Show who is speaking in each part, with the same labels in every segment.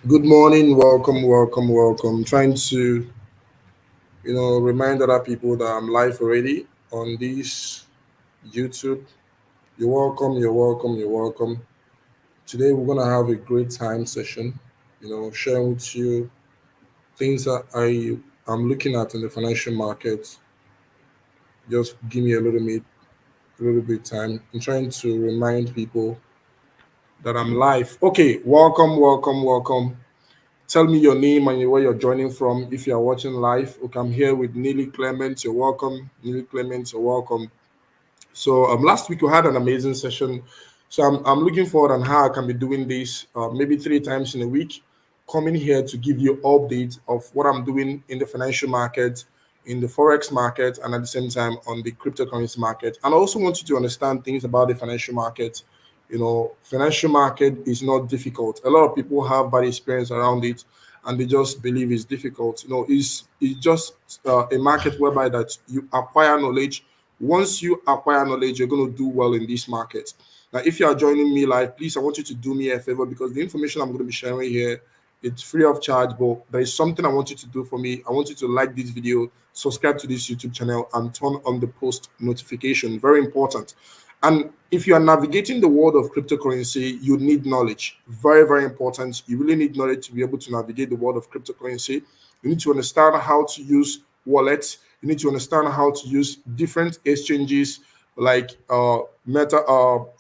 Speaker 1: Good morning, welcome. Trying to, remind other people that I'm live already on this YouTube. You're welcome. Today we're gonna have a great time session, sharing with you things that I'm looking at in the financial market. Just give me a little bit time. I'm trying to remind people that I'm live. Okay, welcome. Tell me your name and where you're joining from if you are watching live. Okay, I'm here with Neely Clement. You're welcome. Neely Clement, you're welcome. So last week we had an amazing session. So I'm looking forward on how I can be doing this maybe 3 times in a week, coming here to give you updates of what I'm doing in the financial market, in the forex market, and at the same time on the cryptocurrency market. And I also want you to understand things about the financial market. Financial market is not difficult. A lot of people have bad experience around it, and they just believe it's difficult. It's just a market whereby that you acquire knowledge. Once you acquire knowledge, you're going to do well in this market. Now, if you are joining me live, please, I want you to do me a favor because the information I'm going to be sharing here, it's free of charge, but there is something I want you to do for me. I want you to like this video, subscribe to this YouTube channel, and turn on the post notification. Very important. And if you are navigating the world of cryptocurrency, you need knowledge. Very, very important. You really need knowledge to be able to navigate the world of cryptocurrency. You need to understand how to use wallets. You need to understand how to use different exchanges like Meta.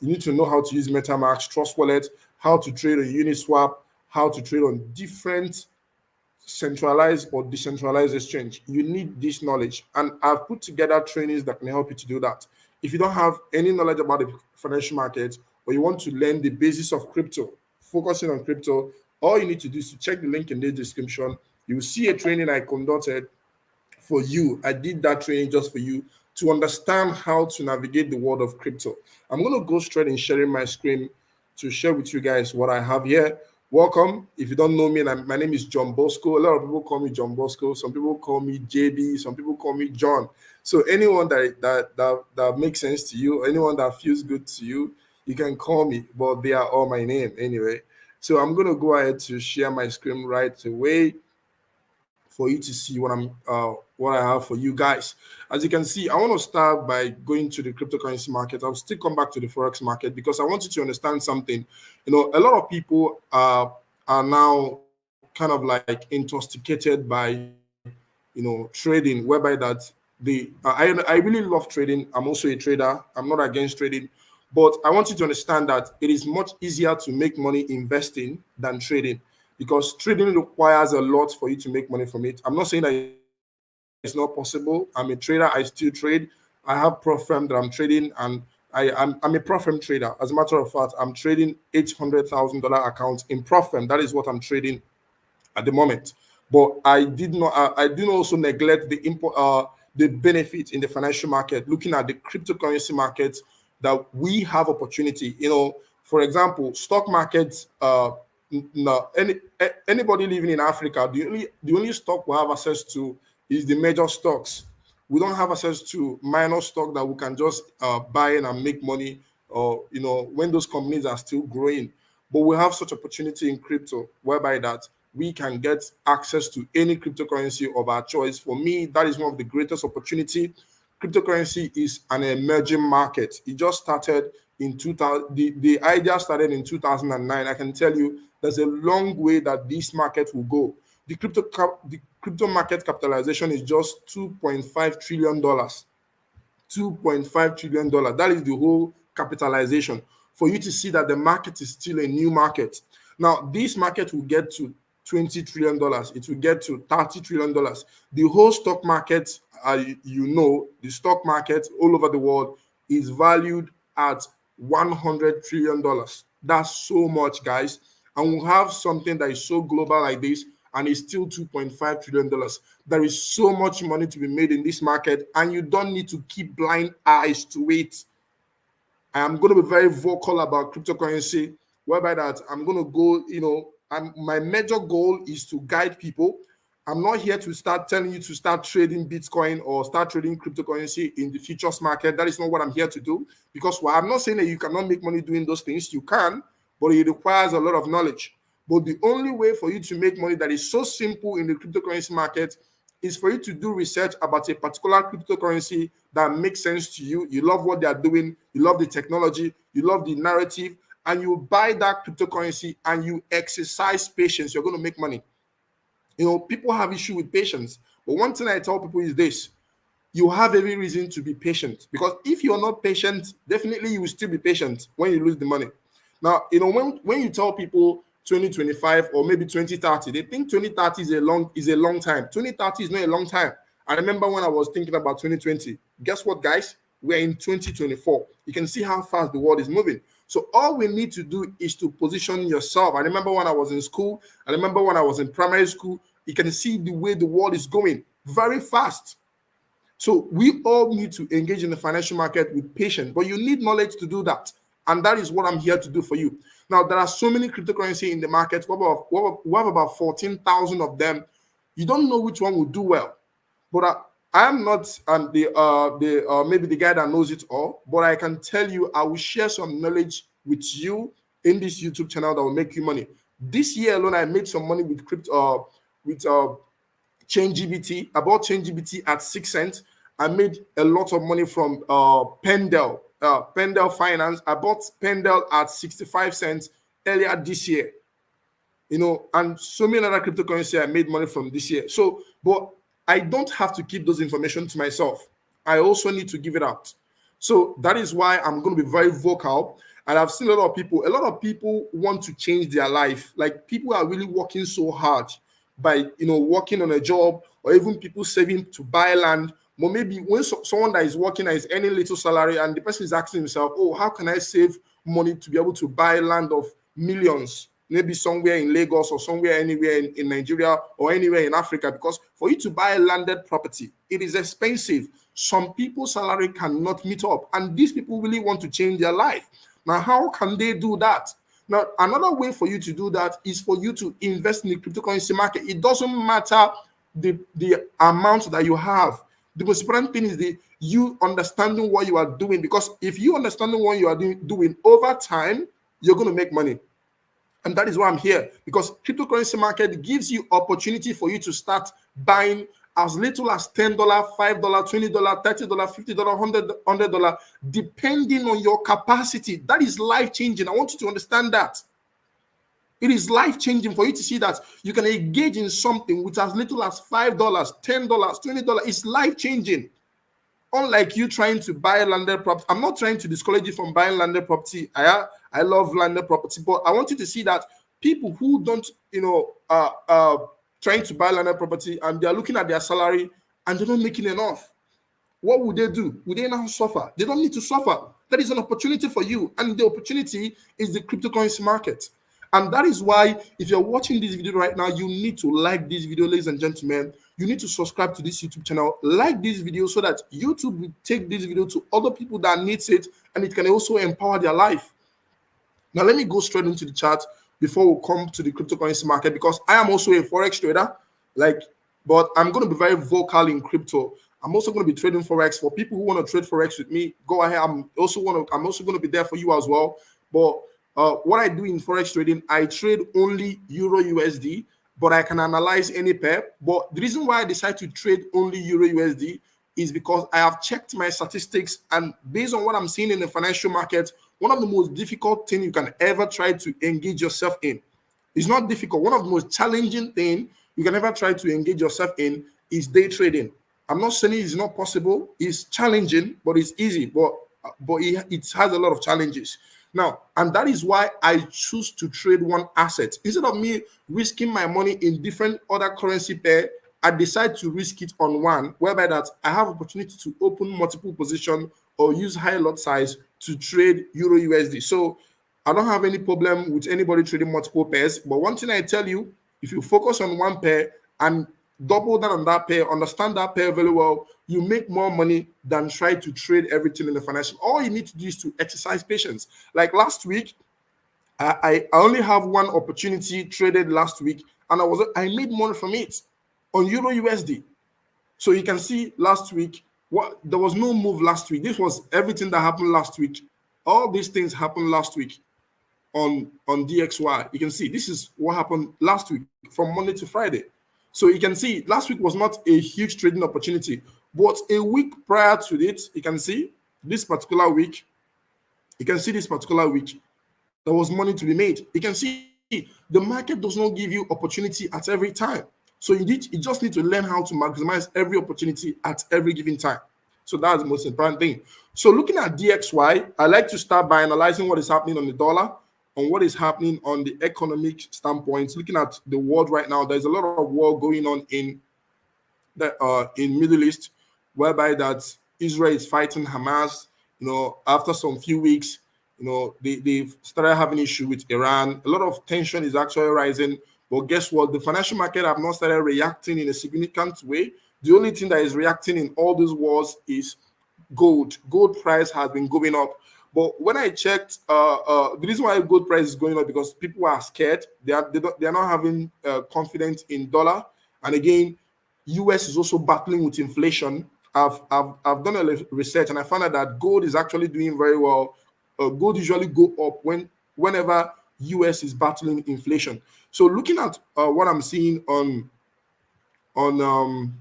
Speaker 1: You need to know how to use MetaMask, Trust Wallet, how to trade on Uniswap, how to trade on different centralized or decentralized exchange. You need this knowledge. And I've put together trainings that can help you to do that. If you don't have any knowledge about the financial market or you want to learn the basis of crypto, focusing on crypto, all you need to do is to check the link in the description. You will see a training I conducted for you. I did that training just for you to understand how to navigate the world of crypto. I'm going to go straight in sharing my screen to share with you guys what I have here. Welcome. If you don't know me, my name is John Bosco. A lot of people call me John Bosco. Some people call me JB. Some people call me John. So anyone that makes sense to you, anyone that feels good to you, you can call me. But they are all my name anyway. So I'm gonna go ahead to share my screen right away for you to see what I have for you guys. As you can see, I want to start by going to the cryptocurrency market. I'll still come back to the forex market because I want you to understand something. A lot of people are now kind of like intoxicated by trading, whereby that I really love trading. I'm also a trader. I'm not against trading, but I want you to understand that it is much easier to make money investing than trading because trading requires a lot for you to make money from it. I'm not saying that it's not possible. I'm a trader. I still trade. I have prop firm that I'm trading, and I'm a prop firm trader. As a matter of fact, I'm trading $800,000 account in prop firm. That is what I'm trading at the moment. But I do not also neglect the benefit in the financial market, looking at the cryptocurrency market that we have opportunity. For example, stock markets. No, anybody living in Africa, the only stock we have access to is the major stocks. We don't have access to minor stock that we can just buy in and make money, or when those companies are still growing. But we have such opportunity in crypto, whereby that we can get access to any cryptocurrency of our choice. For me, that is one of the greatest opportunity. Cryptocurrency is an emerging market. It just started in 2000. The idea started in 2009. I can tell you there's a long way that this market will go. The crypto market capitalization is just $2.5 trillion. $2.5 trillion. That is the whole capitalization. For you to see that the market is still a new market. Now, this market will get to $20 trillion. It will get to $30 trillion. The whole stock market, the stock market all over the world is valued at $100 trillion. That's so much, guys. And we have something that is so global like this, and it's still $2.5 trillion. There is so much money to be made in this market, and you don't need to keep blind eyes to it. I am going to be very vocal about cryptocurrency, whereby that I'm going to go, my major goal is to guide people. I'm not here to start telling you to start trading Bitcoin or start trading cryptocurrency in the futures market. That is not what I'm here to do. Because I'm not saying that you cannot make money doing those things. You can, but it requires a lot of knowledge. But the only way for you to make money that is so simple in the cryptocurrency market is for you to do research about a particular cryptocurrency that makes sense to you. You love what they are doing, you love the technology, you love the narrative, and you buy that cryptocurrency and you exercise patience. You're going to make money. People have issue with patience. But one thing I tell people is this: you have every reason to be patient, because if you're not patient, definitely you will still be patient when you lose the money. Now, when you tell people 2025 or maybe 2030, they think 2030 is a long time. 2030 is not a long time. I remember when I was thinking about 2020. Guess what, guys? We're in 2024. You can see how fast the world is moving. So all we need to do is to position yourself. I remember when I was in school, I remember when I was in primary school, you can see the way the world is going very fast. So we all need to engage in the financial market with patience, but you need knowledge to do that. And that is what I'm here to do for you. Now, there are so many cryptocurrency in the market. We have about 14,000 of them. You don't know which one will do well. But I am not the maybe the guy that knows it all, but I can tell you I will share some knowledge with you in this YouTube channel that will make you money. This year alone, I made some money with crypto with ChainGBT. I bought ChainGBT at 6 cents. I made a lot of money from Pendel Finance. I bought Pendel at 65 cents earlier this year. And so many other cryptocurrency I made money from this year. So, but I don't have to keep those information to myself. I also need to give it out. So that is why I'm going to be very vocal. And I've seen a lot of people want to change their life. Like, people are really working so hard by working on a job, or even people saving to buy land. But maybe when someone that is working that is earning little salary, and the person is asking himself, oh, how can I save money to be able to buy land of millions, maybe somewhere in Lagos or somewhere anywhere in Nigeria or anywhere in Africa? Because for you to buy a landed property, it is expensive. Some people's salary cannot meet up, and these people really want to change their life. Now, how can they do that? Now, another way for you to do that is for you to invest in the cryptocurrency market. It doesn't matter the amount that you have. The most important thing is you understanding what you are doing, because if you understanding what you are doing over time, you're going to make money. And that is why I'm here, because cryptocurrency market gives you opportunity for you to start buying as little as $10, $5, $20, $30, $50, $100, depending on your capacity. That is life-changing. I want you to understand that. It is life-changing for you to see that you can engage in something with as little as $5, $10, $20. It's life-changing. Unlike you trying to buy landed property. I'm not trying to discourage you from buying landed property. I love landed property, but I want you to see that people who don't, trying to buy landed property, and they're looking at their salary and they're not making enough. What would they do? Would they now suffer? They don't need to suffer. That is an opportunity for you, and the opportunity is the cryptocurrency market. And that is why, if you're watching this video right now, you need to like this video, ladies and gentlemen. You need to subscribe to this YouTube channel, like this video, so that YouTube will take this video to other people that needs it, and it can also empower their life. Now, let me go straight into the chart before we come to the cryptocurrency market, because I am also a Forex trader, but I'm going to be very vocal in crypto. I'm also going to be trading Forex. For people who want to trade Forex with me, go ahead. I'm also going to be there for you as well. But what I do in Forex trading, I trade only Euro USD, but I can analyze any pair. But the reason why I decide to trade only Euro USD is because I have checked my statistics, and based on what I'm seeing in the financial market, one of the most difficult things you can ever try to engage yourself in. It's not difficult. One of the most challenging things you can ever try to engage yourself in is day trading. I'm not saying it's not possible. It's challenging, but it's easy. But it has a lot of challenges. Now, and that is why I choose to trade one asset. Instead of me risking my money in different other currency pair, I decide to risk it on one, whereby that I have opportunity to open multiple position or use high lot size to trade Euro USD. So I don't have any problem with anybody trading multiple pairs. But one thing I tell you, if you focus on one pair and double down on that pair, understand that pair very well, you make more money than try to trade everything in the financial. All you need to do is to exercise patience. Like last week, I only have one opportunity traded last week, and I made money from it on Euro USD. So you can see last week, there was no move last week. This was everything that happened last week. All these things happened last week. on DXY. You can see this is what happened last week from Monday to Friday. So you can see last week was not a huge trading opportunity, but a week prior to it, you can see this particular week, you can see this particular week, there was money to be made. You can see the market does not give you opportunity at every time. So you just need to learn how to maximize every opportunity at every given time. So that's the most important thing. So looking at DXY, I like to start by analyzing what is happening on the dollar, on what is happening on the economic standpoint. Looking at the world right now, there's a lot of war going on in Middle East, whereby that Israel is fighting Hamas. After some few weeks, they've started having issue with Iran. A lot of tension is actually rising. But guess what? The financial market have not started reacting in a significant way. The only thing that is reacting in all these wars is gold. Gold price has been going up. But when I checked, the reason why gold price is going up because people are scared. They are not having confidence in dollar. And again, US is also battling with inflation. I've done a research and I found out that gold is actually doing very well. Gold usually go up whenever US is battling inflation. So looking at what I'm seeing on um,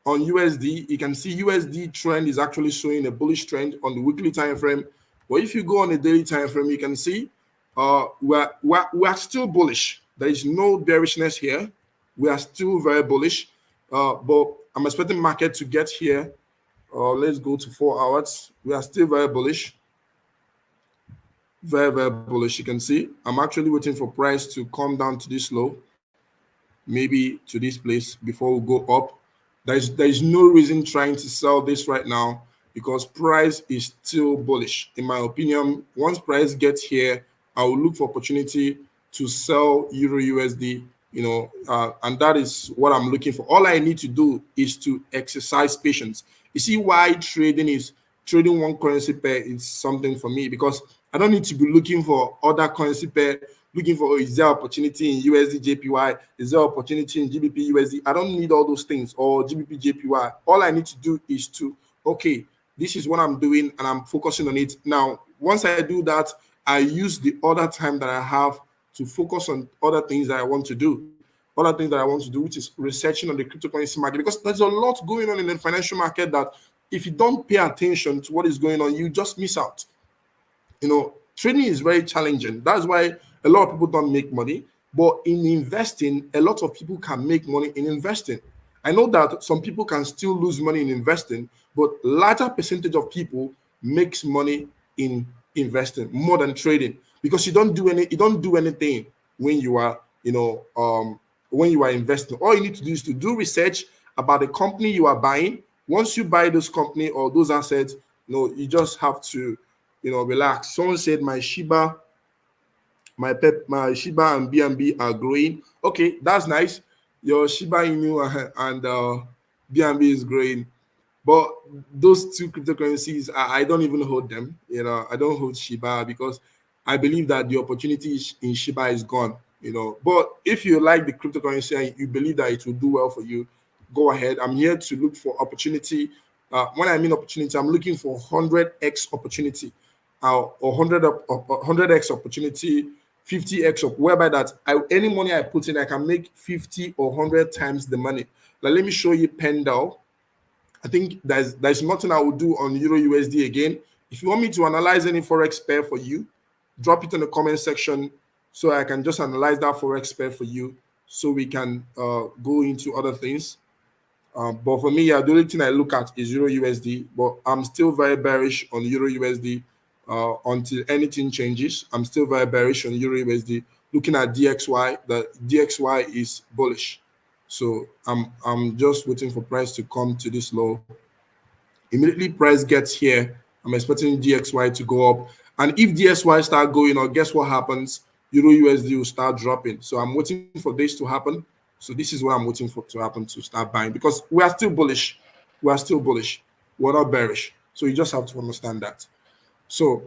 Speaker 1: on USD, you can see USD trend is actually showing a bullish trend on the weekly time frame. But if you go on the daily time frame, you can see we're still bullish. There is no bearishness here. We are still very bullish. But I'm expecting market to get here. Let's go to 4 hours. We are still very bullish. Very, very bullish. You can see I'm actually waiting for price to come down to this low, maybe to this place before we go up. There is no reason trying to sell this right now because price is still bullish. In my opinion, once price gets here, I will look for opportunity to sell Euro USD, and that is what I'm looking for. All I need to do is to exercise patience. You see why trading one currency pair is something for me because I don't need to be looking for other currency pair, looking for is there opportunity in USD JPY, is there opportunity in GBP USD. I don't need all those things or GBP JPY. All I need to do is to, okay, this is what I'm doing and I'm focusing on it. Now, once I do that, I use the other time that I have to focus on other things that I want to do. Other things that I want to do, which is researching on the cryptocurrency market, because there's a lot going on in the financial market that if you don't pay attention to what is going on, you just miss out. Trading is very challenging. That's why a lot of people don't make money. But in investing, a lot of people can make money in investing. I know that some people can still lose money in investing, but larger percentage of people makes money in investing more than trading because you don't do anything when you are when you are investing. All you need to do is to do research about the company you are buying. Once you buy those company or those assets, you just have to relax. Someone said my Shiba and BNB are growing. Okay, that's nice. Your Shiba Inu and BNB is growing. But those two cryptocurrencies, I don't even hold them. I don't hold Shiba because I believe that the opportunity in Shiba is gone. But if you like the cryptocurrency and you believe that it will do well for you, go ahead. I'm here to look for opportunity. When I mean opportunity, I'm looking for 100x opportunity, or 100x opportunity, 50x up, whereby that any money I put in, I can make 50 or 100 times the money. Like, let me show you Pendle. I think there's nothing I will do on Euro USD again. If you want me to analyze any Forex pair for you, drop it in the comment section so I can just analyze that Forex pair for you so we can go into other things. But for me, the only thing I look at is Euro USD, but I'm still very bearish on Euro USD until anything changes. I'm still very bearish on Euro USD. Looking at DXY, the DXY is bullish. So I'm just waiting for price to come to this low. Immediately price gets here, I'm expecting DXY to go up. And if DXY start going up, guess what happens? Euro USD will start dropping. So I'm waiting for this to happen. So this is what I'm waiting for to happen to start buying because we are still bullish. We are still bullish. We're not bearish. So you just have to understand that. So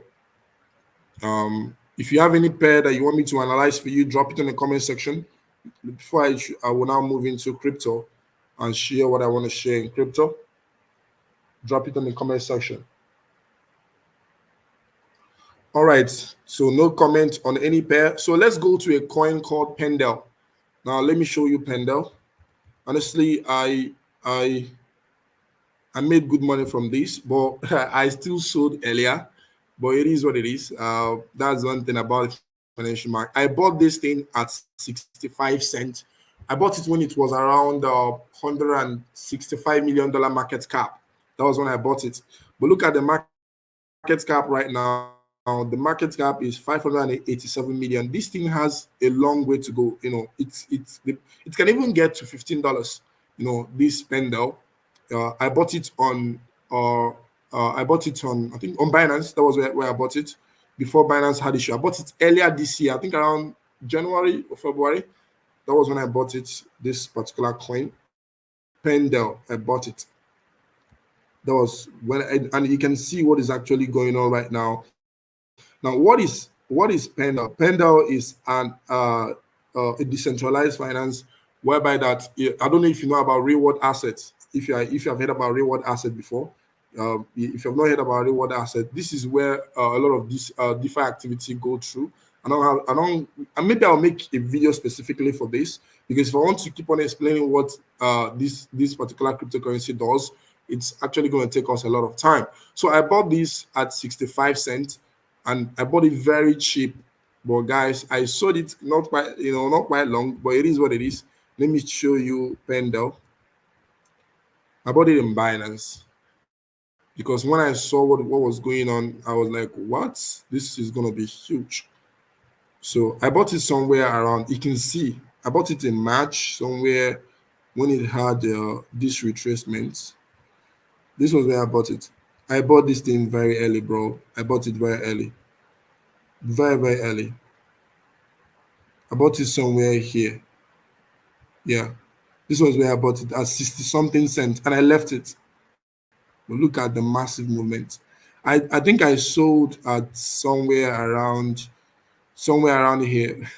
Speaker 1: if you have any pair that you want me to analyze for you, drop it in the comment section. Before I will now move into crypto and share what I want to share in crypto. Drop it in the comment section. All right. So no comment on any pair. So let's go to a coin called Pendel. Now let me show you Pendel. Honestly, I I made good money from this, but I still sold earlier. But it is what it is. That's one thing about the financial market. I bought this thing at 65 cents. I bought it when it was around $165 million market cap. That was when I bought it. But look at the market cap right now. The market cap is 587 million. This thing has a long way to go. It can even get to $15. This Pendel. I bought it on I bought it on, I think, on Binance. That was where I bought it before Binance had issue. I bought it earlier this year, I think around January or February. That was when I bought it. This particular coin, Pendel, I bought it. That was and you can see what is actually going on right now. Now, what is Pendel? Pendel is an a decentralized finance whereby I don't know if you know about reward assets. If you have heard about reward asset before, if you have not heard about reward asset, this is where a lot of this DeFi activity go through. I don't, and maybe I'll make a video specifically for this, because if I want to keep on explaining what this particular cryptocurrency does, it's actually going to take us a lot of time. So I bought this at 65 cents, and I bought it very cheap. But guys, I sold it not quite long, but it is what it is. Let me show you Pendel. I bought it in Binance because when I saw what was going on, I was like, what? This is gonna be huge. So I bought it somewhere around, you can see, I bought it in March somewhere when it had this retracement. This was where I bought it. I bought this thing very early, bro. I bought it very early. Very, very early. I bought it somewhere here. Yeah. This was where I bought it at 60 something cents, and I left it. But look at the massive movement. I think I sold at somewhere around here.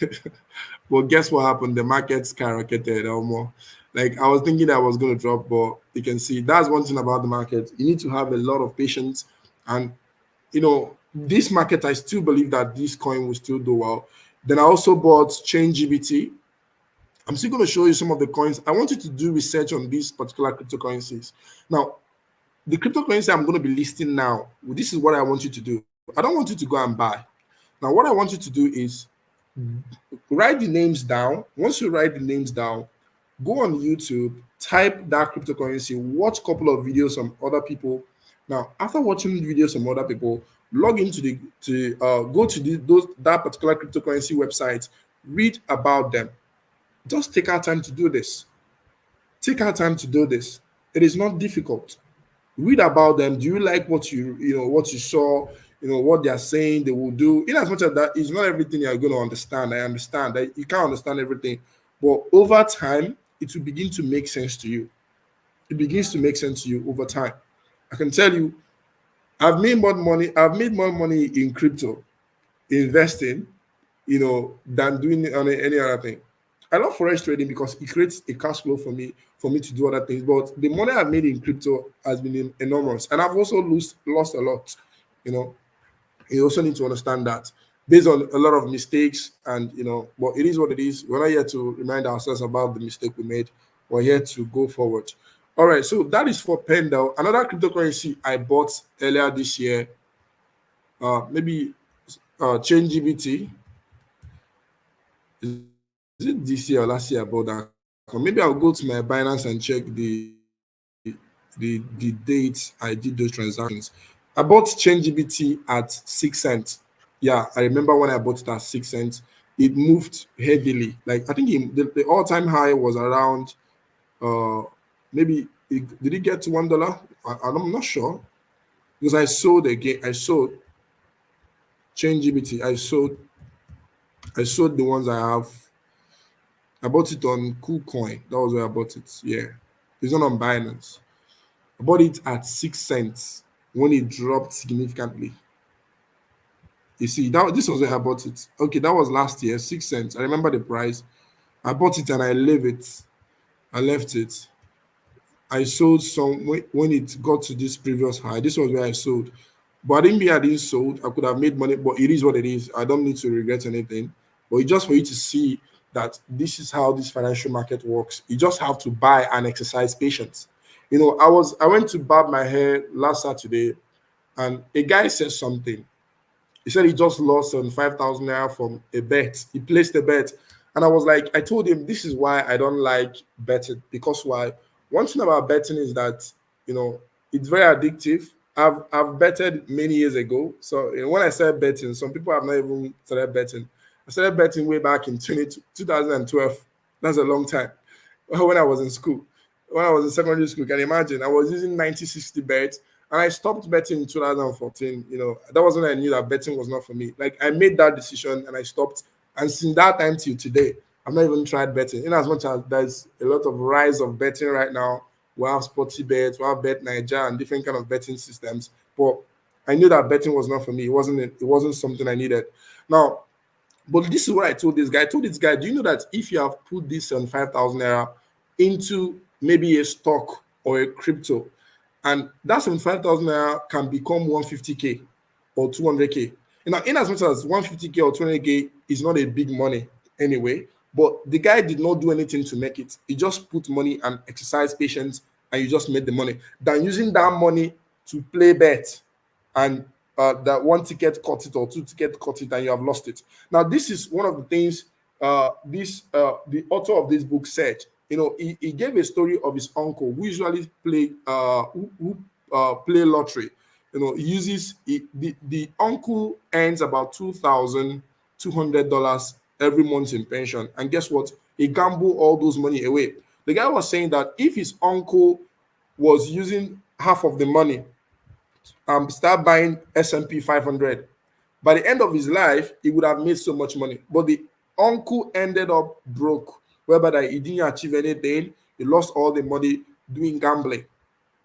Speaker 1: But guess what happened? The market skyrocketed almost. Like, I was thinking that I was going to drop, but you can see that's one thing about the market. You need to have a lot of patience. And this market, I still believe that this coin will still do well. Then I also bought ChainGBT. I'm still going to show you some of the coins. I want you to do research on these particular cryptocurrencies. Now, the cryptocurrency I'm going to be listing now, this is what I want you to do. I don't want you to go and buy. Now, what I want you to do is write the names down. Once you write the names down, go on YouTube, type that cryptocurrency, watch a couple of videos from other people. Now, after watching videos from other people, log into go to that particular cryptocurrency website, read about them. Just take our time to do this. Take our time to do this. It is not difficult. Read about them. Do you like what you saw? What they are saying they will do. In as much as that is not everything you are going to understand. I understand that you can't understand everything, but over time it will begin to make sense to you. It begins to make sense to you over time. I can tell you, I've made more money. I've made more money in crypto investing, than doing it on any other thing. I love forex trading because it creates a cash flow for me to do other things. But the money I've made in crypto has been enormous, and I've also lost a lot. You know, you also need to understand that based on a lot of mistakes, and but it is what it is. We're not here to remind ourselves about the mistake we made. We're here to go forward. All right, so that is for Pendle. Another cryptocurrency I bought earlier this year, maybe ChainGBT. Is it this year or last year I bought that? Maybe I'll go to my Binance and check the date I did those transactions. I bought ChainGBT at 6 cents. Yeah, I remember when I bought it at 6 cents. It moved heavily. Like, I think the all-time high was around uh maybe did it get to $1? I'm not sure, because I sold ChainGBT. I sold the ones I have. I bought it on KuCoin. That was where I bought it. Yeah. It's not on Binance. I bought it at 6 cents when it dropped significantly. You see, this was where I bought it. Okay, that was last year, 6 cents. I remember the price. I bought it and I leave it. I left it. I sold some when it got to this previous high. This was where I sold. But I didn't mean I didn't sold. I could have made money, but it is what it is. I don't need to regret anything. But it's just for you to see that this is how this financial market works. You just have to buy and exercise patience. I went to barb my hair last Saturday, and a guy said something. He said he just lost 5,000 naira from a bet. He placed a bet. And I was like, I told him, this is why I don't like betting. Because why? One thing about betting is that, it's very addictive. I've betted many years ago. So when I started betting, some people have not even started betting. I started betting way back in 2012. That's a long time. When I was in school. When I was in secondary school, you can imagine, I was using 90-60 bets, and I stopped betting in 2014. That was when I knew that betting was not for me. Like, I made that decision and I stopped. And since that time till today, I've not even tried betting. In as much as there's a lot of rise of betting right now, we have sporty bets, we have Bet Niger and different kind of betting systems. But I knew that betting was not for me. It wasn't something I needed. Now, but this is what I told this guy. I told this guy, do you know that if you have put this 5,000 naira into maybe a stock or a crypto, and that 75,000 naira can become 150K or 200K. In as much as 150K or 200K is not a big money anyway, but the guy did not do anything to make it. He just put money and exercise patience, and you just made the money. Than using that money to play bet, and that one ticket cut it or two ticket cut it, and you have lost it. Now, this is one of the things the author of this book said. He gave a story of his uncle who usually play lottery. He uses the uncle earns about $2,200 every month in pension, and guess what? He gambled all those money away. The guy was saying that if his uncle was using half of the money, start buying S&P 500, by the end of his life, he would have made so much money. But the uncle ended up broke, whereby that he didn't achieve anything. He lost all the money doing gambling.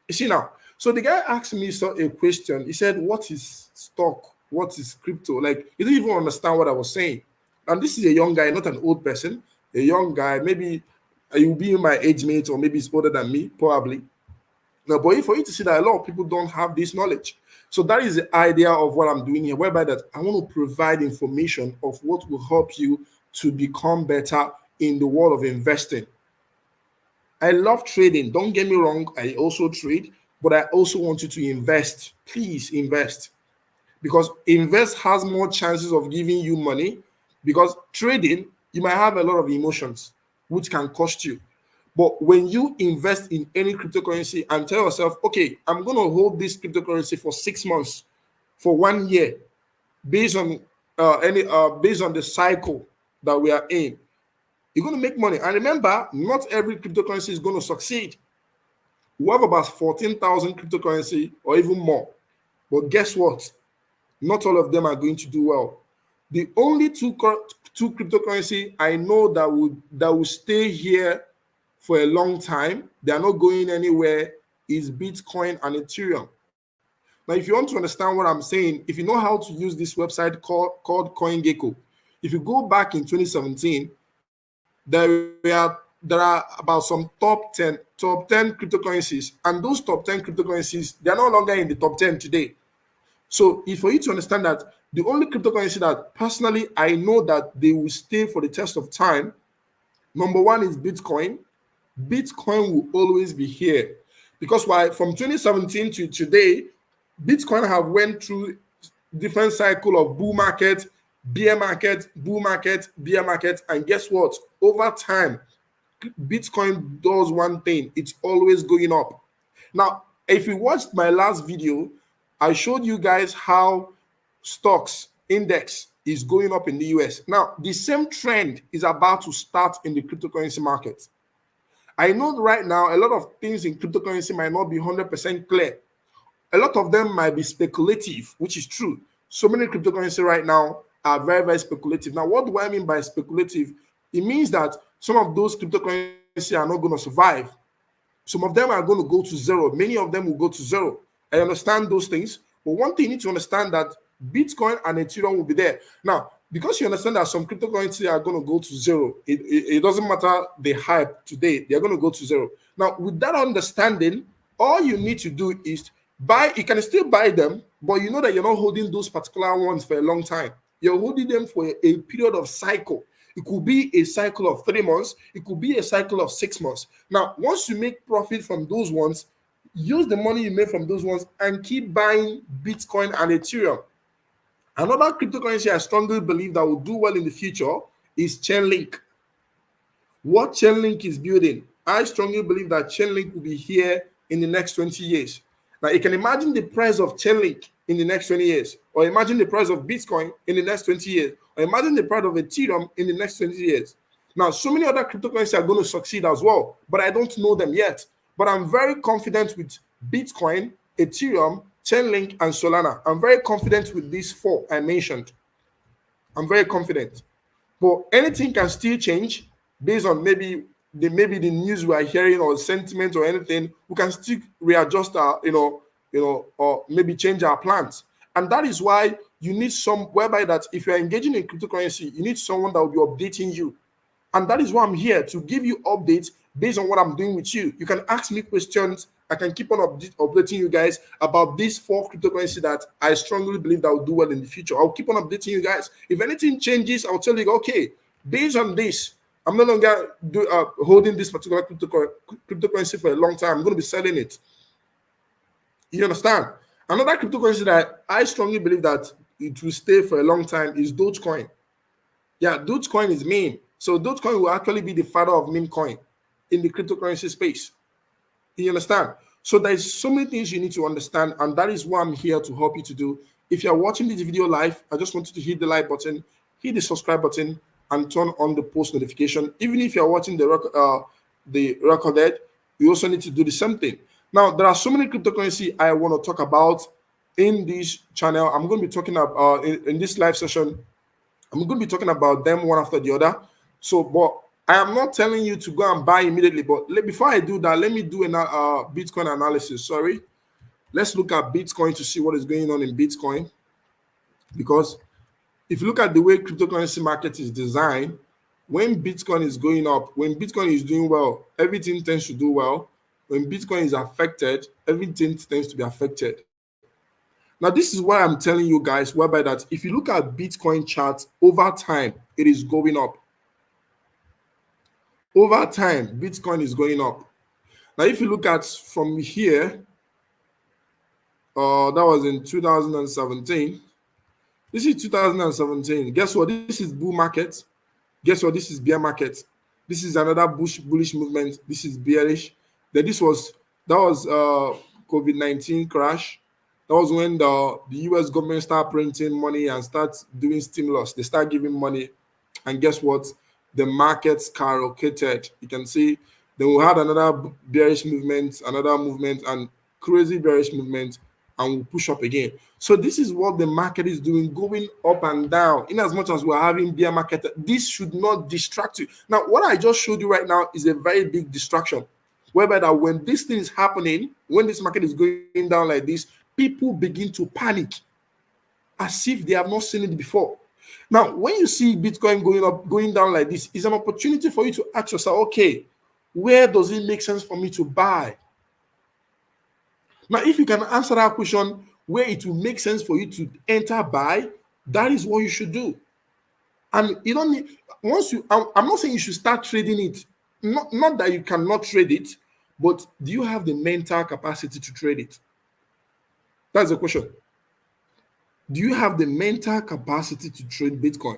Speaker 1: You see now? So the guy asked me a question. He said, what is stock? What is crypto? Like, he didn't even understand what I was saying. And this is a young guy, not an old person. A young guy, maybe he will be my age mate, or maybe he's older than me, probably. Now, but for you to see that a lot of people don't have this knowledge. So that is the idea of what I'm doing here, whereby that I want to provide information of what will help you to become better in the world of investing. I love trading. Don't get me wrong. I also trade, but I also want you to invest. Please invest, because invest has more chances of giving you money, because trading, you might have a lot of emotions, which can cost you. But when you invest in any cryptocurrency and tell yourself, okay, I'm going to hold this cryptocurrency for 6 months, for 1 year, based on based on the cycle that we are in, you're going to make money. And remember, not every cryptocurrency is going to succeed. We have about 14,000 cryptocurrency or even more. But guess what? Not all of them are going to do well. The only two cryptocurrency I know that will stay here for a long time, they are not going anywhere, is Bitcoin and Ethereum. Now, if you want to understand what I'm saying, if you know how to use this website called CoinGecko, if you go back in 2017, there are about some top 10 cryptocurrencies, and those top 10 cryptocurrencies, they are no longer in the top 10 today. So if for you to understand that the only cryptocurrency that personally I know that they will stay for the test of time, number one is Bitcoin. Bitcoin will always be here, because why? From 2017 to today, Bitcoin have went through different cycle of bull market, bear market, bull market, bear market, and guess what? Over time, Bitcoin does one thing: it's always going up. Now, if you watched my last video, I showed you guys how stocks index is going up in the US. Now, the same trend is about to start in the cryptocurrency market. I know right now a lot of things in cryptocurrency might not be 100% clear. A lot of them might be speculative, which is true. So many cryptocurrency right now are very, very speculative. Now, what do I mean by speculative? It means that some of those cryptocurrency are not going to survive. Some of them are going to go to zero. Many of them will go to zero. I understand those things. But one thing you need to understand, that Bitcoin and Ethereum will be there. Now, because you understand that some cryptocurrency are going to go to zero, it doesn't matter the hype today, they're going to go to zero. Now, with that understanding, all you need to do is buy. You can still buy them, but you know that you're not holding those particular ones for a long time. You're holding them for a period of cycle. It could be a cycle of 3 months, it could be a cycle of 6 months. Now, once you make profit from those ones, use the money you made from those ones and keep buying Bitcoin and Ethereum. Another cryptocurrency I strongly believe that will do well in the future is Chainlink. What Chainlink is building, I strongly believe that Chainlink will be here in the next 20 years. Now, you can imagine the price of Chainlink in the next 20 years, or imagine the price of Bitcoin in the next 20 years, or imagine the price of Ethereum in the next 20 years. Now, so many other cryptocurrencies are going to succeed as well, but I don't know them yet. But I'm very confident with Bitcoin, Ethereum, Chainlink, and Solana. I'm very confident with these four I mentioned. I'm very confident. But anything can still change based on maybe the news we are hearing or sentiment or anything. We can still readjust our or maybe change our plans. And that is why you need some whereby that if you're engaging in cryptocurrency, you need someone that will be updating you. And that is why I'm here to give you updates based on what I'm doing with you. You can ask me questions. I can keep on updating you guys about these four cryptocurrency that I strongly believe that will do well in the future. I'll keep on updating you guys. If anything changes, I'll tell you, okay, based on this, I'm no longer holding this particular cryptocurrency for a long time. I'm going to be selling it. You understand? Another cryptocurrency that I strongly believe that it will stay for a long time is Dogecoin. Yeah, Dogecoin is meme. So Dogecoin will actually be the father of meme coin in the cryptocurrency space. You understand? So there's so many things you need to understand, and that is what I'm here to help you to do. If you're watching this video live, I just want you to hit the like button, hit the subscribe button, and turn on the post notification. Even if you're watching the recorded, you also need to do the same thing. Now, there are so many cryptocurrency I want to talk about in this channel. I'm going to be talking about in this live session. I'm going to be talking about them one after the other. So, but I am not telling you to go and buy immediately. But before I do that, let me do a Bitcoin analysis. Sorry. Let's look at Bitcoin to see what is going on in Bitcoin. Because if you look at the way cryptocurrency market is designed, when Bitcoin is going up, when Bitcoin is doing well, everything tends to do well. When Bitcoin is affected, everything tends to be affected. Now, this is why I'm telling you guys, whereby that if you look at Bitcoin charts over time, it is going up. Over time, Bitcoin is going up. Now, if you look at from here, that was in 2017. This is 2017. Guess what? This is bull market. Guess what? This is bear market. This is another bullish movement. This is bearish. Then that was COVID-19 crash. That was when the US government started printing money and start doing stimulus. They start giving money. And guess what? The market skyrocketed. You can see then we had another bearish movement, another movement, and crazy bearish movement, and we'll push up again. So this is what the market is doing, going up and down. In as much as we're having bear market, this should not distract you. Now, what I just showed you right now is a very big distraction. Whereby that when this thing is happening, when this market is going down like this, people begin to panic as if they have not seen it before. Now, when you see Bitcoin going up, going down like this, it's an opportunity for you to ask yourself, okay, where does it make sense for me to buy? Now, if you can answer that question, where it will make sense for you to enter buy, that is what you should do. And you don't need, I'm not saying you should start trading it. Not that you cannot trade it, but do you have the mental capacity to trade it? That's the question. Do you have the mental capacity to trade Bitcoin?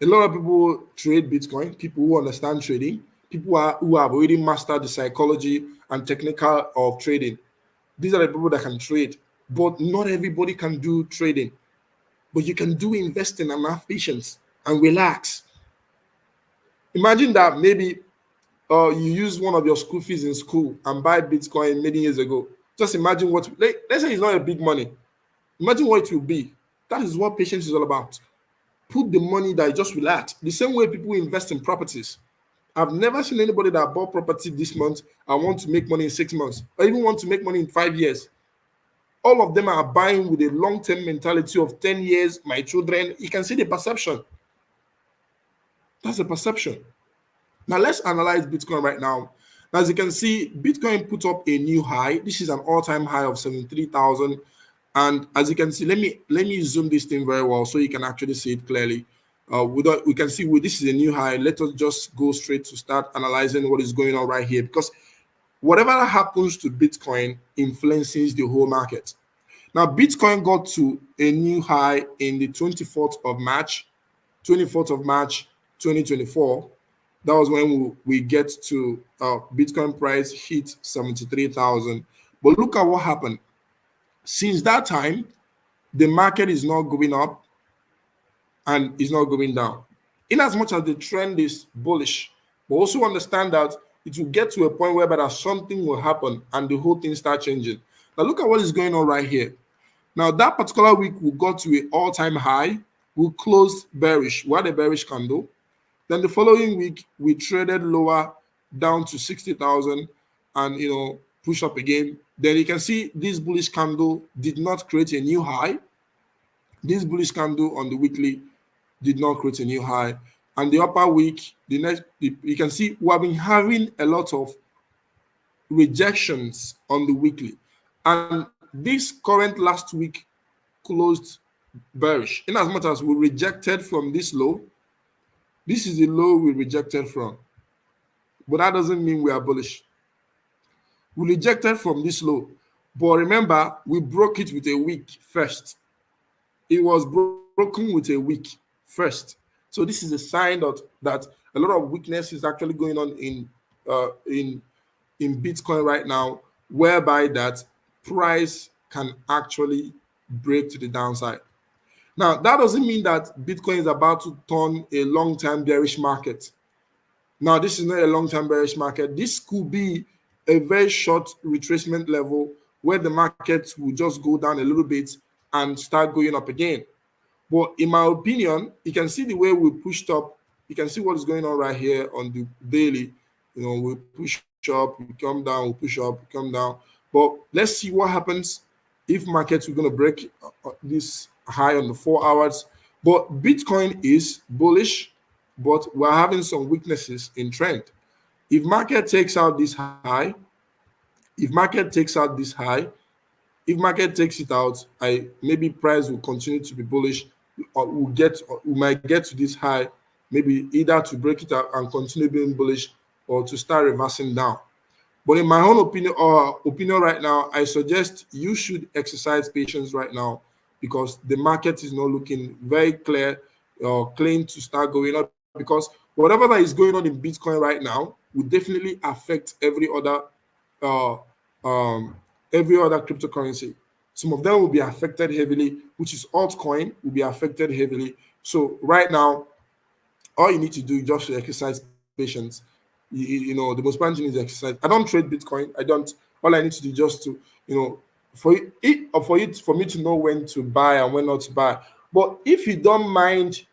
Speaker 1: A lot of people trade Bitcoin, people who understand trading, people who have already mastered the psychology and technical of trading. These are the people that can trade, but not everybody can do trading. But you can do investing and have patience and relax. Imagine that maybe you use one of your school fees in school and buy Bitcoin many years ago. Just imagine let's say it's not a big money. Imagine what it will be. That is what patience is all about. Put the money that just relax. The same way people invest in properties. I've never seen anybody that bought property this month and want to make money in 6 months or even want to make money in 5 years. All of them are buying with a long-term mentality of 10 years, my children. You can see the perception. That's the perception. Now let's analyze Bitcoin right now. Now, as you can see, Bitcoin put up a new high. This is an all-time high of 73,000. And as you can see, let me zoom this thing very well so you can actually see it clearly. We can see this is a new high. Let us just go straight to start analyzing what is going on right here, because whatever happens to Bitcoin influences the whole market. Now, Bitcoin got to a new high in the 24th of March 2024. That was when we get to Bitcoin price hit 73,000. But look at what happened. Since that time, the market is not going up and is not going down. In as much as the trend is bullish, but also understand that it will get to a point where that something will happen and the whole thing start changing. Now look at what is going on right here. Now that particular week we got to an all-time high. We closed bearish. We had a bearish candle. Then the following week we traded lower down to 60,000 and push up again. Then you can see this bullish candle did not create a new high. This bullish candle on the weekly did not create a new high. And the upper week, you can see we have been having a lot of rejections on the weekly. And this current last week closed bearish. In as much as we rejected from this low, this is the low we rejected from. But that doesn't mean we are bullish. We rejected from this low. But remember, we broke it with a wick first. It was broken with a wick first. So this is a sign that a lot of weakness is actually going on in Bitcoin right now, whereby that price can actually break to the downside. Now, that doesn't mean that Bitcoin is about to turn a long-term bearish market. Now, this is not a long-term bearish market. This could be a very short retracement level where the market will just go down a little bit and start going up again. But in my opinion, you can see the way we pushed up. You can see what is going on right here on the daily. We push up, we come down, we push up, we come down. But let's see what happens if markets are going to break this high on the 4 hours. But Bitcoin is bullish, but we're having some weaknesses in trend. If market takes out this high, if market takes it out, maybe price will continue to be bullish, or we might get to this high, maybe either to break it out and continue being bullish or to start reversing down. But in my own opinion right now, I suggest you should exercise patience right now, because the market is not looking very clear or clean to start going up, because whatever that is going on in Bitcoin right now will definitely affect every other cryptocurrency. Some of them will be affected heavily, which is altcoin will be affected heavily. So right now, all you need to do is just to exercise patience. The most important thing is exercise. I don't trade Bitcoin. I don't. All I need to do is just to, for me to know when to buy and when not to buy. But if you don't mind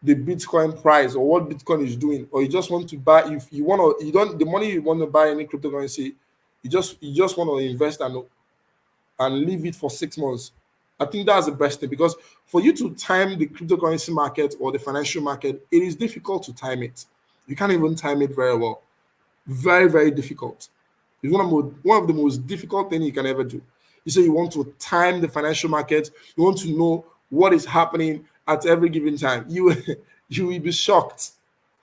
Speaker 1: the Bitcoin price or what Bitcoin is doing, or you just want to buy, if you want to, the money you want to buy any cryptocurrency, you just want to invest and leave it for 6 months. I think that's the best thing, because for you to time the cryptocurrency market or the financial market, it is difficult to time it. You can't even time it very well. Very, very difficult. It's one of the most difficult things you can ever do. You say you want to time the financial market, you want to know what is happening at every given time. You will be shocked.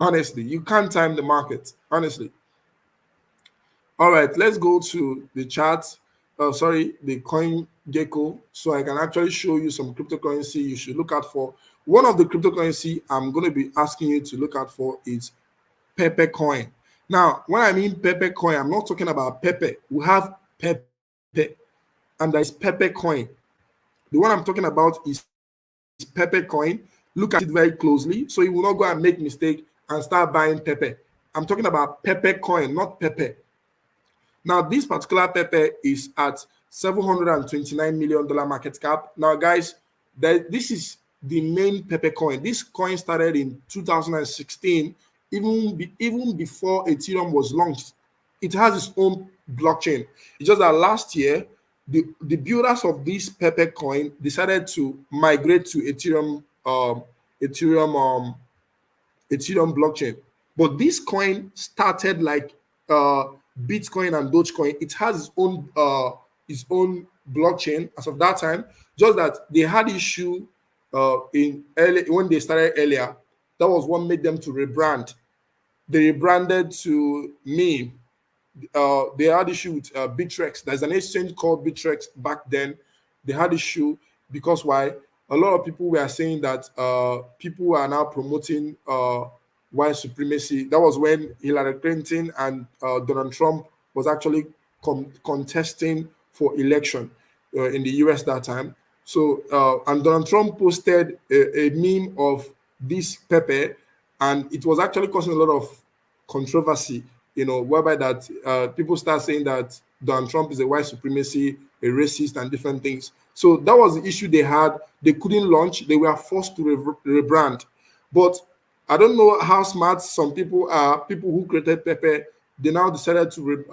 Speaker 1: Honestly, you can't time the market. Honestly. All right, let's go to the chart. The coin gecko, so I can actually show you some cryptocurrency you should look out for. One of the cryptocurrency I'm going to be asking you to look out for is Pepe coin. Now, when I mean Pepe coin, I'm not talking about Pepe. We have Pepe, and there is Pepe coin. The one I'm talking about is Pepe coin. Look at it very closely, so you will not go and make mistake and start buying Pepe. I'm talking about Pepe coin, not Pepe. Now, this particular Pepe is at $729 million market cap. Now, guys, this is the main Pepe coin. This coin started in 2016, even before Ethereum was launched. It has its own blockchain. It's just that last year, the builders of this Pepe coin decided to migrate to Ethereum blockchain. But this coin started like Bitcoin and Dogecoin, it has its own blockchain as of that time. Just that they had issue in early when they started earlier. That was what made them to rebrand. They rebranded to meme. They had issue with Bitrex. There's an exchange called Bitrex back then. They had issue because why? A lot of people were saying that people are now promoting white supremacy. That was when Hillary Clinton and Donald Trump was actually contesting for election in the US that time. So and Donald Trump posted a meme of this pepper, and it was actually causing a lot of controversy, whereby that people start saying that Donald Trump is a white supremacy, a racist, and different things. So that was the issue they had. They couldn't launch. They were forced to rebrand. But I don't know how smart some people are. People who created Pepe, they now decided to,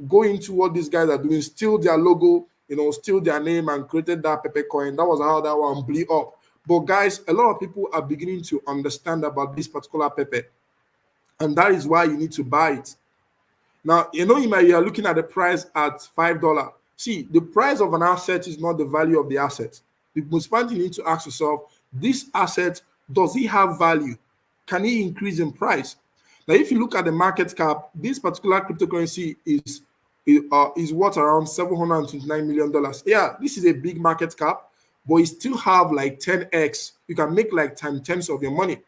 Speaker 1: go into what these guys are doing, steal their logo, steal their name, and created that Pepe coin. That was how that one blew up. But guys, a lot of people are beginning to understand about this particular Pepe, and that is why you need to buy it. Now, you are looking at the price at $5. See, the price of an asset is not the value of the asset. The most important thing you need to ask yourself, this asset, does it have value? Can it increase in price? Now, if you look at the market cap, this particular cryptocurrency is worth around $729 million. Yeah, this is a big market cap, but it still have like 10x. You can make like times of your money.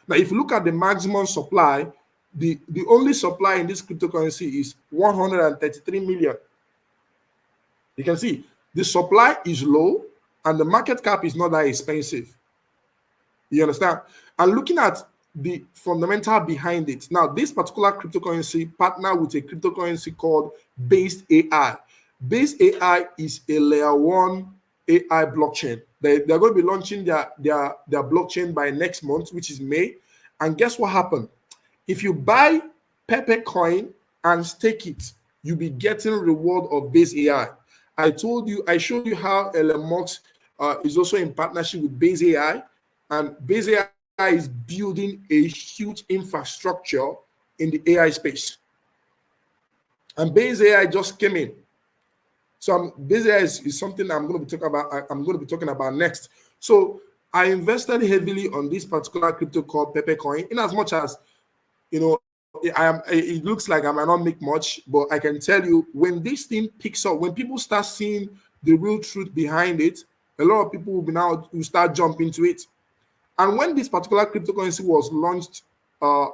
Speaker 1: Now, if you look at the maximum supply, the only supply in this cryptocurrency is 133 million. You can see the supply is low and the market cap is not that expensive. You understand? And looking at the fundamental behind it, now this particular cryptocurrency partner with a cryptocurrency called Based AI. Based AI is a layer one AI blockchain. They're going to be launching their blockchain by next month, which is May. And guess what happened? If you buy Pepe coin and stake it, you'll be getting reward of Base AI. I showed you how Elon Musk is also in partnership with Base AI, and Base AI is building a huge infrastructure in the AI space. And Base AI just came in. So Base AI is something I'm going to be talking about next. So I invested heavily on this particular crypto called Pepe coin, in as much as it looks like I might not make much, but I can tell you, when this thing picks up, when people start seeing the real truth behind it, a lot of people will start jumping to it. And when this particular cryptocurrency was launched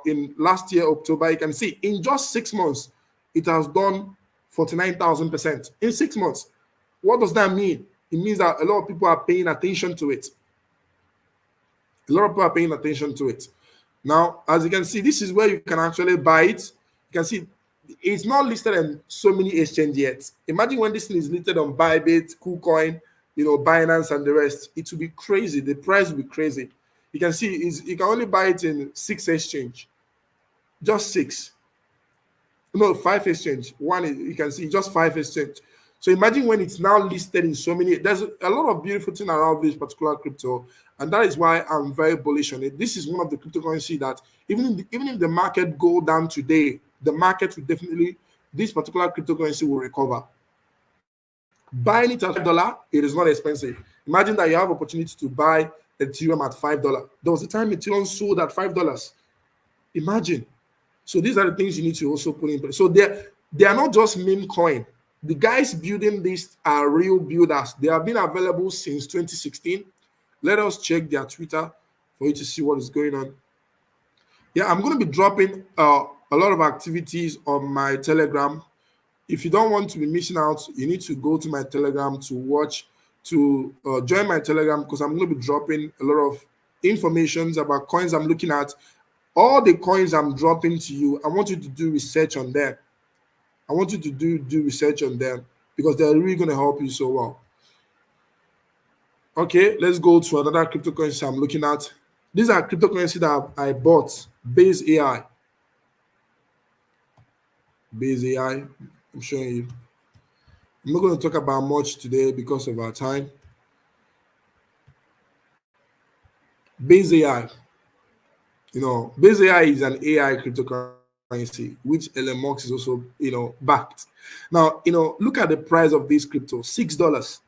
Speaker 1: in last year, October, you can see in just 6 months, it has done 49,000% in 6 months. What does that mean? It means that a lot of people are paying attention to it. A lot of people are paying attention to it. Now, as you can see, this is where you can actually buy it. You can see it's not listed in so many exchanges yet. Imagine when this thing is listed on Bybit, KuCoin, Binance, and the rest. It will be crazy. The price will be crazy. You can see you can only buy it in 6 exchange, just 6. No, 5 exchange. You can see just 5 exchange. So imagine when it's now listed in so many. There's a lot of beautiful thing around this particular crypto, and that is why I'm very bullish on it. This is one of the cryptocurrency that even if the market go down today, the market will definitely, this particular cryptocurrency will recover. Buying it at $5, it is not expensive. Imagine that you have opportunity to buy Ethereum at $5. There was a time Ethereum sold at $5. Imagine. So these are the things you need to also put in place. So they are not just meme coin. The guys building this are real builders. They have been available since 2016. Let us check their Twitter for you to see what is going on. Yeah, I'm going to be dropping a lot of activities on my Telegram. If you don't want to be missing out, you need to go to my Telegram to join my Telegram, because I'm going to be dropping a lot of informations about coins I'm looking at. All the coins I'm dropping to you, I want you to do research on them. I want you to do research on them, because they're really going to help you so well. Okay, let's go to another cryptocurrency I'm looking at. These are cryptocurrency that I bought. Base AI. Base AI. I'm showing you. I'm not going to talk about much today because of our time. Base AI. Base AI is an AI cryptocurrency. cryptocurrency, which Elon Musk is also, backed. Now, look at the price of this crypto, $6.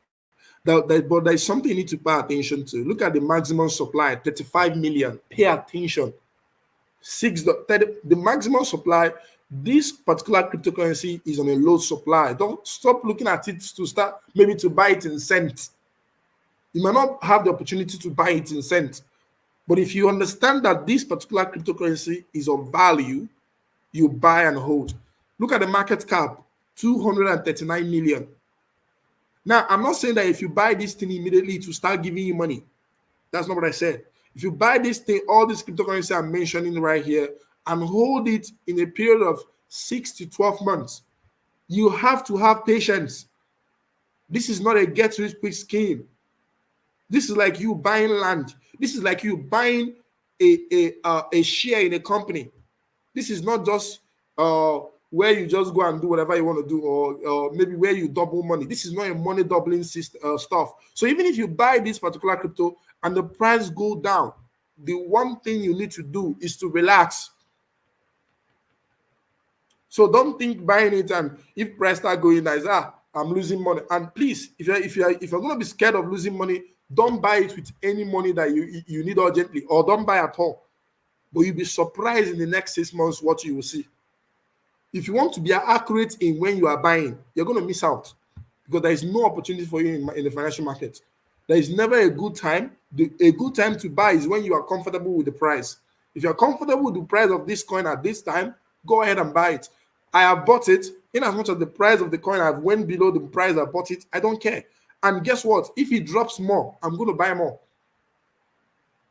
Speaker 1: But there's something you need to pay attention to. Look at the maximum supply, 35 million. Pay attention. The maximum supply. This particular cryptocurrency is on a low supply. Don't stop looking at it to start maybe to buy it in cents. You might not have the opportunity to buy it in cents. But if you understand that this particular cryptocurrency is of value, you buy and hold. Look at the market cap, 239 million. Now, I'm not saying that if you buy this thing immediately to start giving you money. That's not what I said. If you buy this thing, all this cryptocurrency I'm mentioning right here, and hold it in a period of 6 to 12 months, you have to have patience. This is not a get rich quick scheme. This is like you buying land. This is like you buying a share in a company. This is not just where you just go and do whatever you want to do, or maybe where you double money. This is not a money doubling stuff. So even if you buy this particular crypto and the price go down, the one thing you need to do is to relax. So don't think buying it and if price start going down, I'm losing money. And please, if you're going to be scared of losing money, don't buy it with any money that you need urgently, or don't buy at all. But you'll be surprised in the next 6 months what you will see. If you want to be accurate in when you are buying, you're going to miss out, because there is no opportunity for you in the financial market. There is never a good time. A good time to buy is when you are comfortable with the price. If you're comfortable with the price of this coin at this time, go ahead and buy it. I have bought it. In as much as the price of the coin have went below the price I bought it, I don't care. And guess what? If it drops more, I'm going to buy more.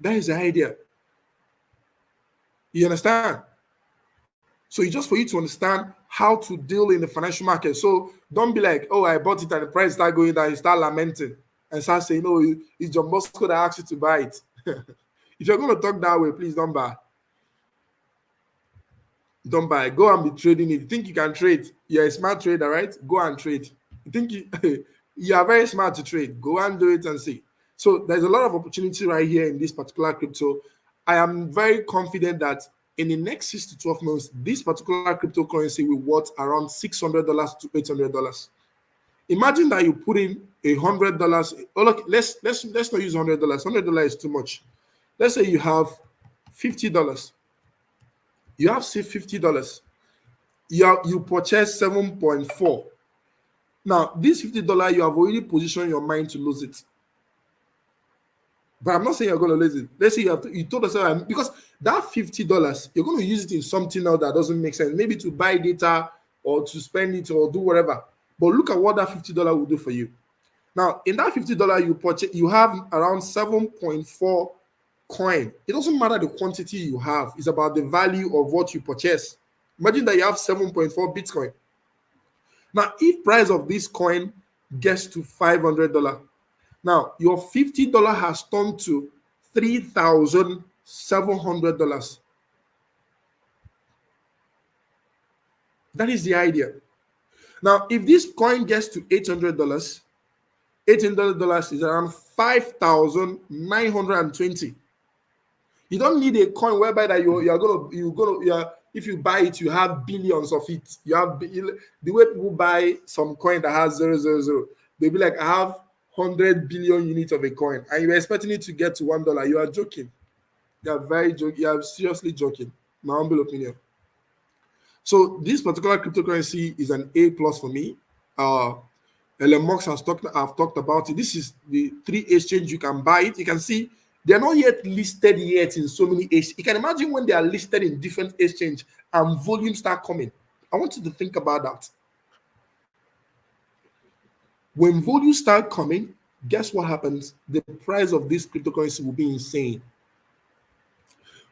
Speaker 1: That is the idea. You understand? So it's just for you to understand how to deal in the financial market. So don't be like, oh, I bought it and the price start going down. You start lamenting and start saying, no, it's John Bosco that asked you to buy it. If you're going to talk that way, please don't buy. Don't buy. Go and be trading. If you think you can trade, you're a smart trader, right? Go and trade. You think you are very smart to trade. Go and do it and see. So there's a lot of opportunity right here in this particular crypto. I am very confident that in the next 6 to 12 months, this particular cryptocurrency will worth around $600 to $800. Imagine that you put in $100. Oh, look, let's not use $100. $100 is too much. Let's say you have $50. You have say $50. You purchase 7.4. Now, this $50, you have already positioned your mind to lose it. But I'm not saying you're going to lose it. Let's say you told us, because that $50, you're going to use it in something else that doesn't make sense. Maybe to buy data or to spend it or do whatever. But look at what that $50 will do for you. Now, in that $50 you purchase, you have around 7.4 coin. It doesn't matter the quantity you have. It's about the value of what you purchase. Imagine that you have 7.4 Bitcoin. Now, if price of this coin gets to $500, now your $50 has turned to $3,700. That is the idea. Now, if this coin gets to $800, $800 is around 5,920. You don't need a coin whereby that if you buy it, you have billions of it. You have the way people buy some coin that has 000. They'll be like, I have 100 billion units of a coin, and you're expecting it to get to $1. You are joking. You are very joking. You are seriously joking. My humble opinion. So this particular cryptocurrency is an A+ for me. Elon Musk I've talked about it. This is the 3 exchange you can buy it. You can see they're not yet listed yet in so many exchanges. You can imagine when they are listed in different exchange and volumes start coming. I want you to think about that. When volumes start coming, guess what happens? The price of this cryptocurrency will be insane.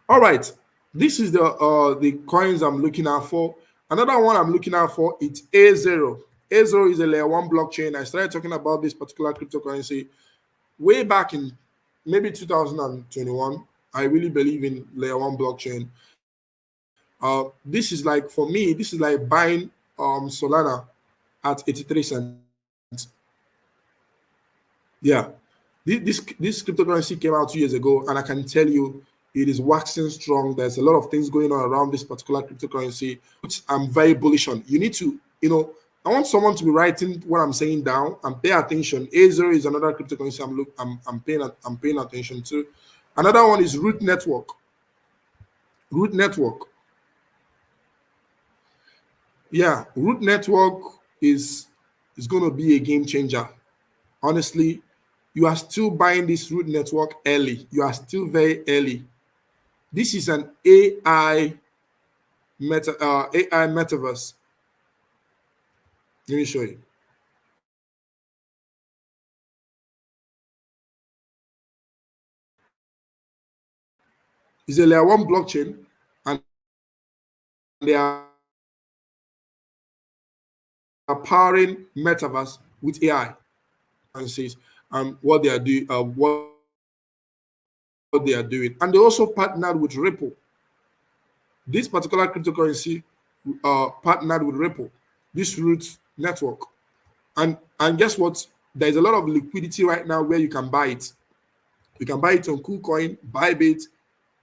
Speaker 1: All right, this is the coins I'm looking out for. Another one I'm looking out for, it's A0. A0 is a layer 1 blockchain. I started talking about this particular cryptocurrency way back in maybe 2021. I really believe in layer 1 blockchain. This is like, for me, this is like buying Solana at 83 cents. Yeah, this cryptocurrency came out 2 years ago, and I can tell you It is waxing strong. There's a lot of things going on around this particular cryptocurrency, which I'm very bullish on. You need to, I want someone to be writing what I'm saying down and pay attention. A0 is another cryptocurrency I'm paying attention to. Another one is Root Network. Root Network. Yeah, Root Network is going to be a game changer. Honestly, you are still buying this Root Network early. You are still very early. This is an AI metaverse. Let me show you. It's a layer one blockchain, and they are powering metaverse with AI. And says what they are doing, what they are doing, and they also partnered with Ripple. This particular cryptocurrency partnered with Ripple, this Root Network, and guess what? There is a lot of liquidity right now where you can buy it. You can buy it on KuCoin, Bybit,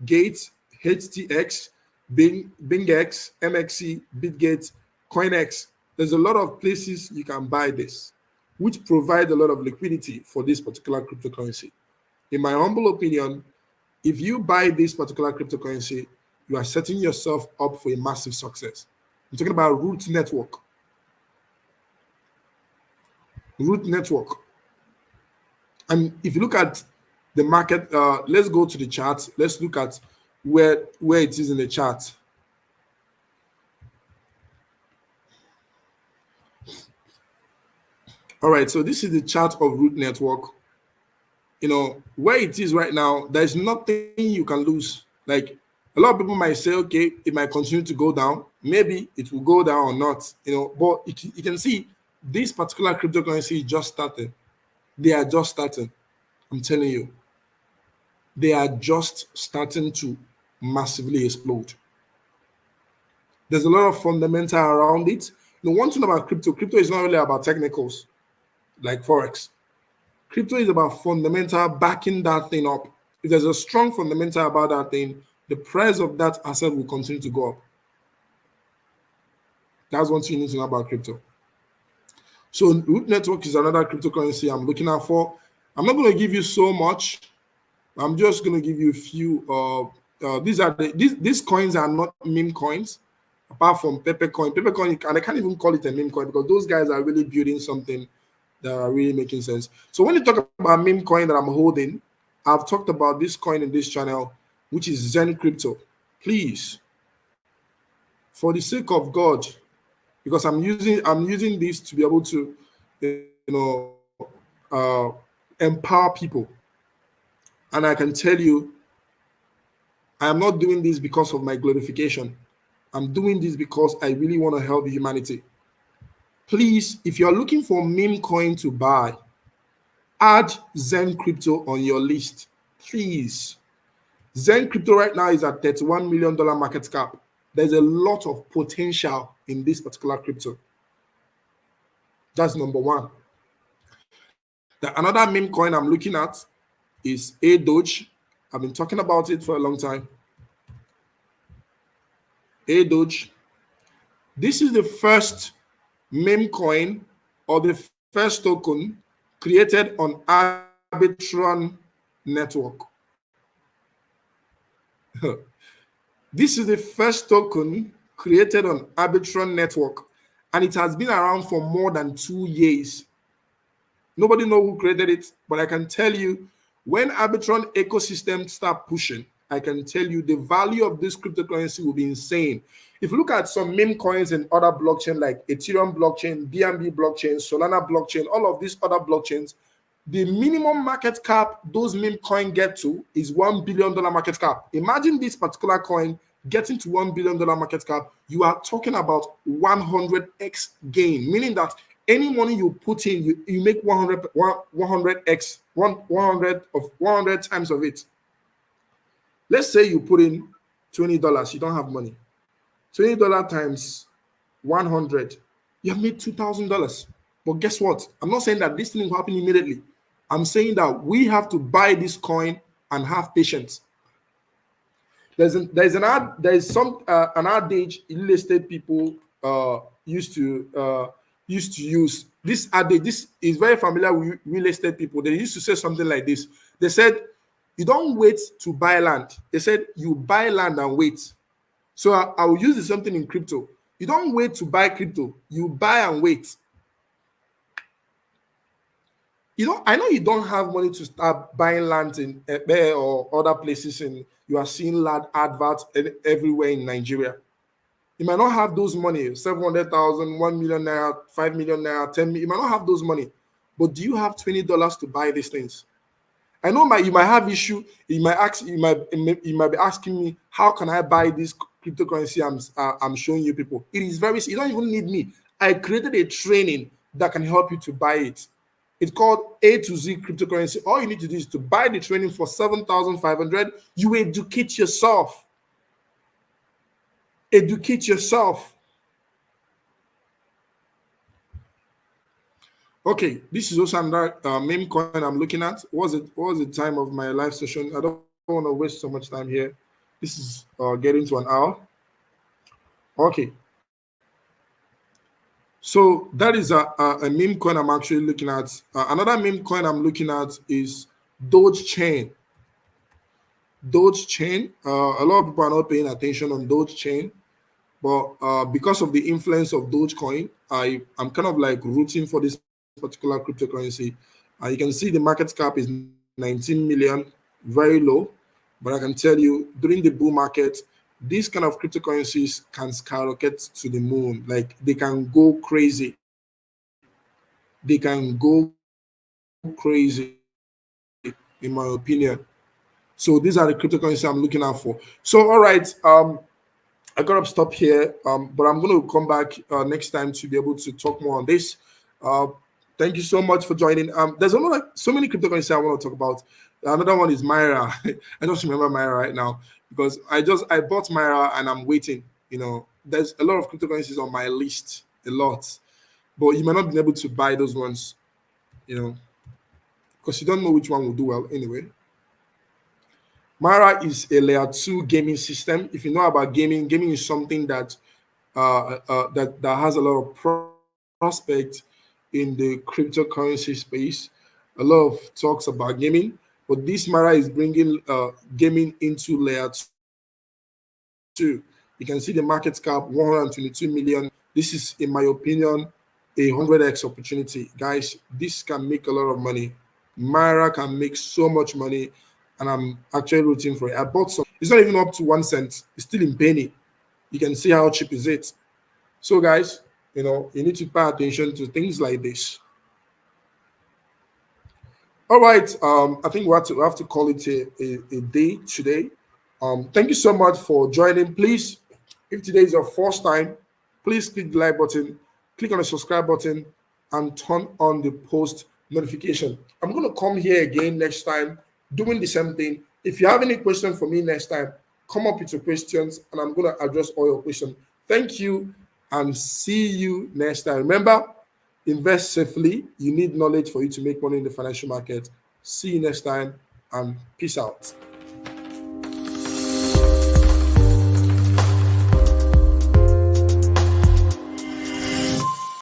Speaker 1: Gate, HTX, BingX, MXC, BitGate, CoinX. There's a lot of places you can buy this, which provide a lot of liquidity for this particular cryptocurrency. In my humble opinion, if you buy this particular cryptocurrency, you are setting yourself up for a massive success. I'm talking about Root Network. Root Network. And if you look at the market, let's go to the chart. Let's look at where it is in the chart. All right, so this is the chart of Root Network. Where it is right now, there's nothing you can lose. Like, a lot of people might say, okay, it might continue to go down. Maybe it will go down or not, but you can see this particular cryptocurrency is just starting. They are just starting. I'm telling you, they are just starting to massively explode. There's a lot of fundamental around it. One thing about crypto is not really about technicals like Forex. Crypto is about fundamental backing that thing up. If there's a strong fundamental about that thing, the price of that asset will continue to go up. That's one thing you need to know about crypto. So Root Network is another cryptocurrency I'm looking out for. I'm not going to give you so much. I'm just going to give you a few. These coins are not meme coins, apart from Peppercoin. Peppercoin, and I can't even call it a meme coin because those guys are really building something that are really making sense. So when you talk about meme coin that I'm holding, I've talked about this coin in this channel, which is Zen Crypto. Please, for the sake of God, because I'm using this to be able to, uh, empower people. And I can tell you, I am not doing this because of my glorification. I'm doing this because I really want to help humanity. Please, if you're looking for meme coin to buy, add Zen Crypto on your list. Please. Zen Crypto right now is at $31 million market cap. There's a lot of potential in this particular crypto. That's number one. Another meme coin I'm looking at is a Doge. I've been talking about it for a long time. A Doge. This is the first meme coin or the first token created on Arbitrum network. This is the first token created on Arbitrum network, and it has been around for more than 2 years. Nobody knows who created it, but I can tell you, when Arbitrum ecosystem start pushing, I can tell you the value of this cryptocurrency will be insane. If you look at some meme coins and other blockchain like Ethereum blockchain, BNB blockchain, Solana blockchain, all of these other blockchains, the minimum market cap those meme coin get to is $1 billion market cap. Imagine this particular coin getting to $1 billion market cap. You are talking about 100x gain, meaning that any money you put in, you make 100x, 100 times of it. Let's say you put in $20, you don't have money. $20 times 100, you have made $2,000. But guess what? I'm not saying that this thing will happen immediately. I'm saying that we have to buy this coin and have patience. An adage real estate people used to use. This adage, this is very familiar with real estate people. They used to say something like this. They said, you don't wait to buy land. They said you buy land and wait. So I will use the same thing in crypto. You don't wait to buy crypto, you buy and wait. I know you don't have money to start buying land in Ebe or other places, and you are seeing land adverts everywhere in Nigeria. You might not have those money, 700,000, 1 million naira, 5 million naira, 10 million. You might not have those money, but do you have $20 to buy these things? I know you might have issue. You might be asking me, how can I buy this cryptocurrency I'm showing you people? It is very, you don't even need me. I created a training that can help you to buy it. It's called A to Z cryptocurrency. All you need to do is to buy the training for 7,500. You educate yourself. Educate yourself. Okay, this is also another meme coin I'm looking at. What was the time of my live session? I don't want to waste so much time here. This is getting to an hour. Okay, so that is a meme coin I'm actually looking at. Another meme coin I'm looking at is Doge Chain. Doge Chain. A lot of people are not paying attention on Doge Chain, but because of the influence of Dogecoin, I'm kind of like rooting for this particular cryptocurrency. You can see the market cap is 19 million, very low. But I can tell you, during the bull market, these kind of cryptocurrencies can skyrocket to the moon. Like they can go crazy. They can go crazy, in my opinion. So these are the cryptocurrencies I'm looking out for. So all right, I gotta stop here, but I'm going to come back next time to be able to talk more on this. Uh, Thank you so much for joining. There's another so many cryptocurrencies I want to talk about. Another one is Myra. I just remember Myra right now because I bought Myra and I'm waiting. There's a lot of cryptocurrencies on my list, a lot, but you might not be able to buy those ones. Because you don't know which one will do well anyway. Myra is a layer 2 gaming system. If you know about gaming is something that that has a lot of prospect in the cryptocurrency space. A lot of talks about gaming, but this Mara is bringing gaming into layer 2. You can see the market cap 122 million. This is, in my opinion, a 100x opportunity. Guys, this can make a lot of money. Mara can make so much money, and I'm actually rooting for it. I bought some. It's not even up to 1 cent. It's still in penny. You can see how cheap is it. So, guys, you need to pay attention to things like this. All right. I think we have to call it a day today. Thank you so much for joining. Please, if today is your first time, please click the like button, click on the subscribe button, and turn on the post notification. I'm going to come here again next time doing the same thing. If you have any question for me next time, come up with your questions and I'm going to address all your questions. Thank you and see you next time. Remember, invest safely. You need knowledge for you to make money in the financial market. See you next time and peace out.